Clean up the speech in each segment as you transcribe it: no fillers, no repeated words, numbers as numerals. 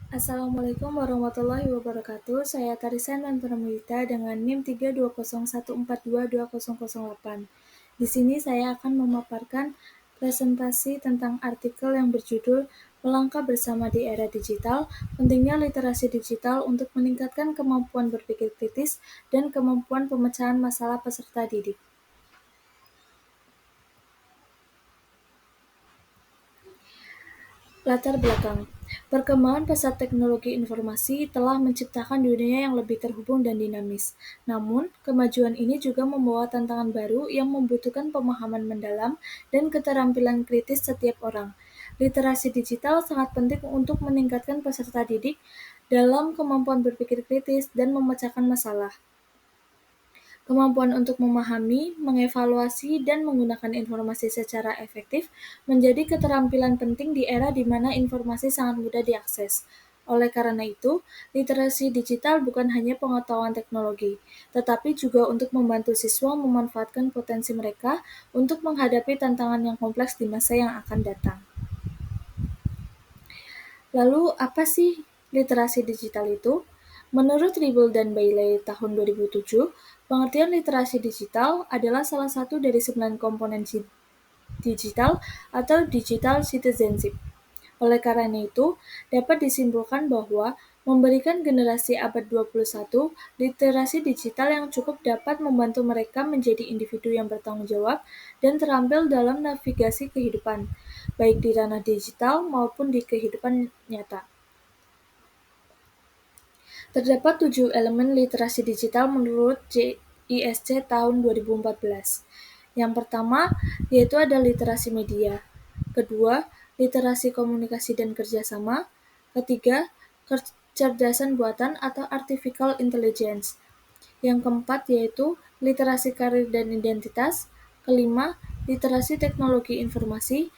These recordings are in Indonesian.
Assalamualaikum warahmatullahi wabarakatuh. Saya Tarisan dan Pramita dengan NIM 32014222008. Di sini saya akan memaparkan presentasi tentang artikel yang berjudul Melangkah Bersama di Era Digital, Pentingnya Literasi Digital untuk Meningkatkan Kemampuan Berpikir Kritis dan Kemampuan Pemecahan Masalah Peserta Didik. Latar belakang. Perkembangan pesat teknologi informasi telah menciptakan dunia yang lebih terhubung dan dinamis. Namun, kemajuan ini juga membawa tantangan baru yang membutuhkan pemahaman mendalam dan keterampilan kritis setiap orang. Literasi digital sangat penting untuk meningkatkan peserta didik dalam kemampuan berpikir kritis dan memecahkan masalah. Kemampuan untuk memahami, mengevaluasi, dan menggunakan informasi secara efektif menjadi keterampilan penting di era di mana informasi sangat mudah diakses. Oleh karena itu, literasi digital bukan hanya pengetahuan teknologi, tetapi juga untuk membantu siswa memanfaatkan potensi mereka untuk menghadapi tantangan yang kompleks di masa yang akan datang. Lalu, apa sih literasi digital itu? Menurut Ribble dan Bailey tahun 2007, pengertian literasi digital adalah salah satu dari 9 komponen digital atau digital citizenship. Oleh karena itu, dapat disimpulkan bahwa memberikan generasi abad 21 literasi digital yang cukup dapat membantu mereka menjadi individu yang bertanggung jawab dan terampil dalam navigasi kehidupan, baik di ranah digital maupun di kehidupan nyata. Terdapat 7 elemen literasi digital menurut JISC tahun 2014. Yang pertama, yaitu ada literasi media. Kedua, literasi komunikasi dan kerjasama. Ketiga, kecerdasan buatan atau artificial intelligence. Yang keempat yaitu literasi karir dan identitas. Kelima, literasi teknologi informasi.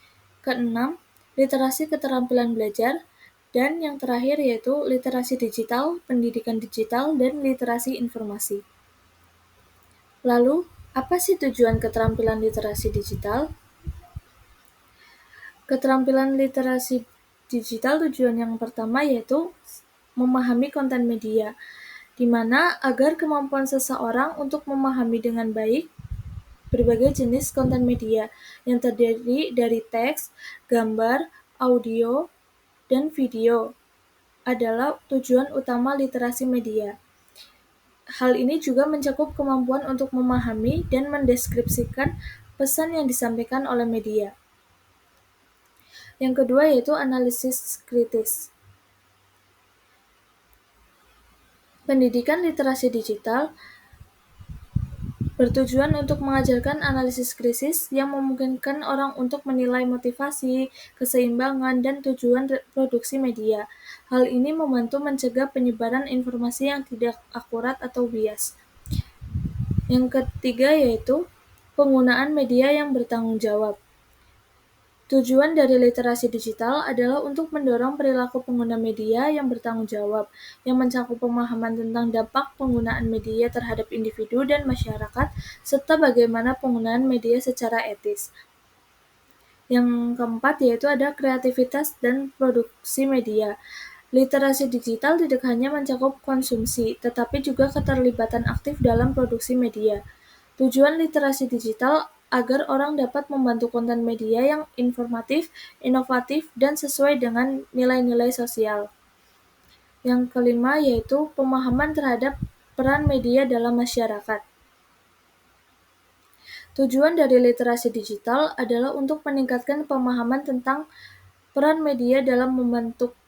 Keenam, literasi keterampilan belajar. Dan yang terakhir yaitu literasi digital, pendidikan digital, dan literasi informasi. Lalu, apa sih tujuan keterampilan literasi digital? Keterampilan literasi digital tujuan yang pertama yaitu memahami konten media, di mana agar kemampuan seseorang untuk memahami dengan baik berbagai jenis konten media yang terdiri dari teks, gambar, audio, dan video adalah tujuan utama literasi media. Hal ini juga mencakup kemampuan untuk memahami dan mendeskripsikan pesan yang disampaikan oleh media. Yang kedua yaitu analisis kritis. Pendidikan literasi digital bertujuan untuk mengajarkan analisis kritis yang memungkinkan orang untuk menilai motivasi, keseimbangan, dan tujuan produksi media. Hal ini membantu mencegah penyebaran informasi yang tidak akurat atau bias. Yang ketiga yaitu penggunaan media yang bertanggung jawab. Tujuan dari literasi digital adalah untuk mendorong perilaku pengguna media yang bertanggung jawab, yang mencakup pemahaman tentang dampak penggunaan media terhadap individu dan masyarakat, serta bagaimana penggunaan media secara etis. Yang keempat yaitu ada kreativitas dan produksi media. Literasi digital tidak hanya mencakup konsumsi, tetapi juga keterlibatan aktif dalam produksi media. Tujuan literasi digital agar orang dapat membantu konten media yang informatif, inovatif, dan sesuai dengan nilai-nilai sosial. Yang kelima yaitu pemahaman terhadap peran media dalam masyarakat. Tujuan dari literasi digital adalah untuk meningkatkan pemahaman tentang peran media dalam membentuk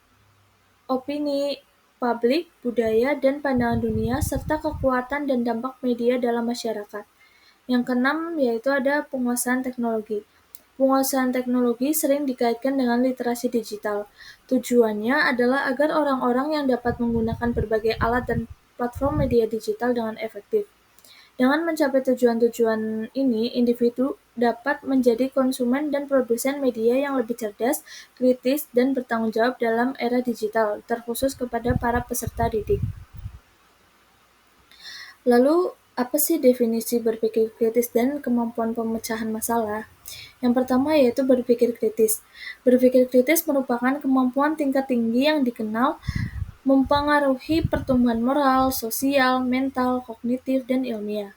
opini publik, budaya, dan pandangan dunia, serta kekuatan dan dampak media dalam masyarakat. Yang keenam yaitu ada penguasaan teknologi. Penguasaan teknologi sering dikaitkan dengan literasi digital. Tujuannya adalah agar orang-orang yang dapat menggunakan berbagai alat dan platform media digital dengan efektif. Dengan mencapai tujuan-tujuan ini, individu dapat menjadi konsumen dan produsen media yang lebih cerdas, kritis, dan bertanggung jawab dalam era digital, terkhusus kepada para peserta didik. Lalu, Apa sih definisi berpikir kritis dan kemampuan pemecahan masalah? Yang pertama yaitu berpikir kritis. Berpikir kritis merupakan kemampuan tingkat tinggi yang dikenal mempengaruhi pertumbuhan moral, sosial, mental, kognitif, dan ilmiah.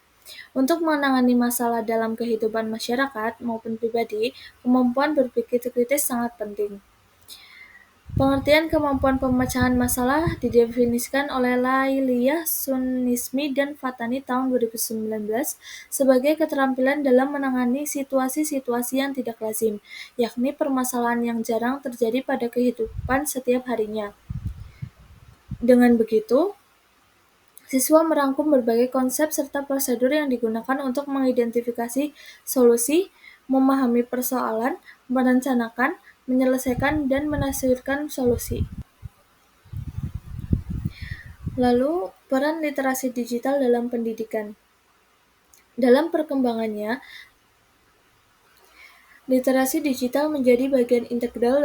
Untuk menangani masalah dalam kehidupan masyarakat maupun pribadi, kemampuan berpikir kritis sangat penting. Pengertian kemampuan pemecahan masalah didefinisikan oleh Lailiyah Sunismi dan Fatani tahun 2019 sebagai keterampilan dalam menangani situasi-situasi yang tidak lazim, yakni permasalahan yang jarang terjadi pada kehidupan setiap harinya. Dengan begitu, siswa merangkum berbagai konsep serta prosedur yang digunakan untuk mengidentifikasi solusi, memahami persoalan, merencanakan, menyelesaikan, dan menafsirkan solusi. Lalu, peran literasi digital dalam pendidikan. Dalam perkembangannya, literasi digital menjadi bagian integral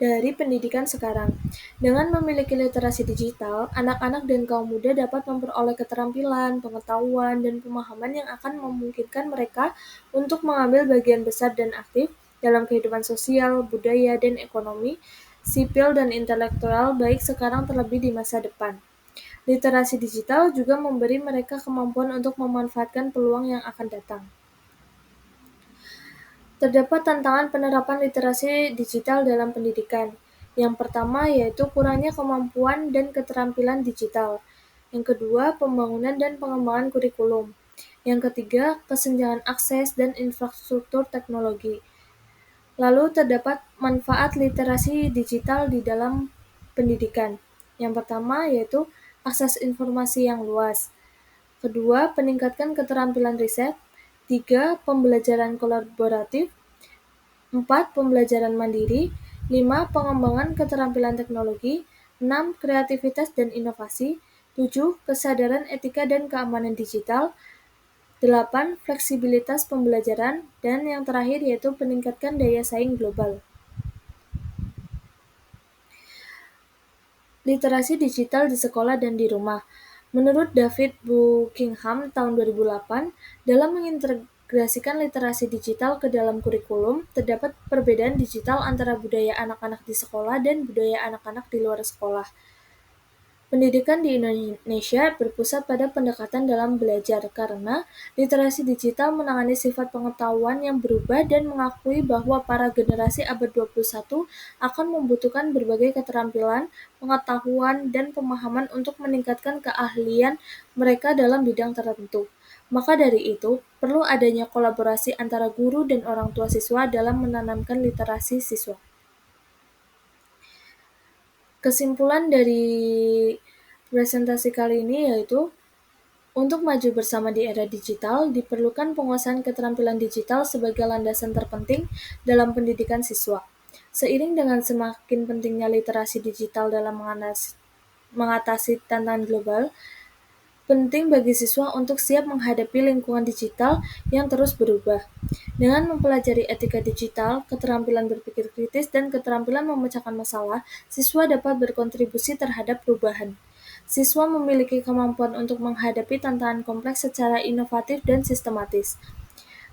dari pendidikan sekarang. Dengan memiliki literasi digital, anak-anak dan kaum muda dapat memperoleh keterampilan, pengetahuan, dan pemahaman yang akan memungkinkan mereka untuk mengambil bagian besar dan aktif dalam kehidupan sosial, budaya, dan ekonomi, sipil, dan intelektual baik sekarang terlebih di masa depan. Literasi digital juga memberi mereka kemampuan untuk memanfaatkan peluang yang akan datang. Terdapat tantangan penerapan literasi digital dalam pendidikan. Yang pertama yaitu kurangnya kemampuan dan keterampilan digital. Yang kedua, pembangunan dan pengembangan kurikulum. Yang ketiga, kesenjangan akses dan infrastruktur teknologi. Lalu terdapat manfaat literasi digital di dalam pendidikan. Yang pertama yaitu akses informasi yang luas. Kedua, peningkatan keterampilan riset. Tiga, pembelajaran kolaboratif. 4. Pembelajaran mandiri. 5. Pengembangan keterampilan teknologi. 6. Kreativitas dan inovasi. 7. Kesadaran etika dan keamanan digital. 8. Fleksibilitas pembelajaran. Dan yang terakhir yaitu peningkatan daya saing global. Literasi digital di sekolah dan di rumah. Menurut David Buckingham tahun 2008, dalam mengintegrasikan literasi digital ke dalam kurikulum, terdapat perbedaan digital antara budaya anak-anak di sekolah dan budaya anak-anak di luar sekolah. Pendidikan di Indonesia berpusat pada pendekatan dalam belajar karena literasi digital menangani sifat pengetahuan yang berubah dan mengakui bahwa para generasi abad 21 akan membutuhkan berbagai keterampilan, pengetahuan, dan pemahaman untuk meningkatkan keahlian mereka dalam bidang tertentu. Maka dari itu, perlu adanya kolaborasi antara guru dan orang tua siswa dalam menanamkan literasi siswa. Kesimpulan dari presentasi kali ini yaitu untuk maju bersama di era digital, diperlukan penguasaan keterampilan digital sebagai landasan terpenting dalam pendidikan siswa. Seiring dengan semakin pentingnya literasi digital dalam mengatasi tantangan global, penting bagi siswa untuk siap menghadapi lingkungan digital yang terus berubah. Dengan mempelajari etika digital, keterampilan berpikir kritis, dan keterampilan memecahkan masalah, siswa dapat berkontribusi terhadap perubahan. Siswa memiliki kemampuan untuk menghadapi tantangan kompleks secara inovatif dan sistematis.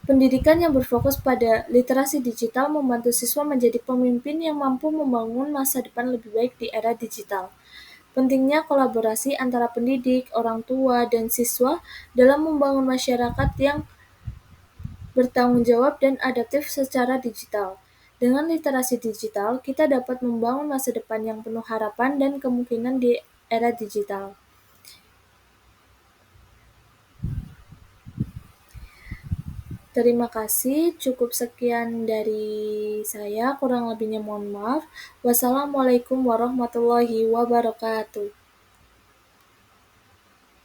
Pendidikan yang berfokus pada literasi digital membantu siswa menjadi pemimpin yang mampu membangun masa depan lebih baik di era digital. Pentingnya kolaborasi antara pendidik, orang tua, dan siswa dalam membangun masyarakat yang bertanggung jawab dan adaptif secara digital. Dengan literasi digital, kita dapat membangun masa depan yang penuh harapan dan kemungkinan di era digital. Terima kasih, cukup sekian dari saya, kurang lebihnya mohon maaf. Wassalamualaikum warahmatullahi wabarakatuh.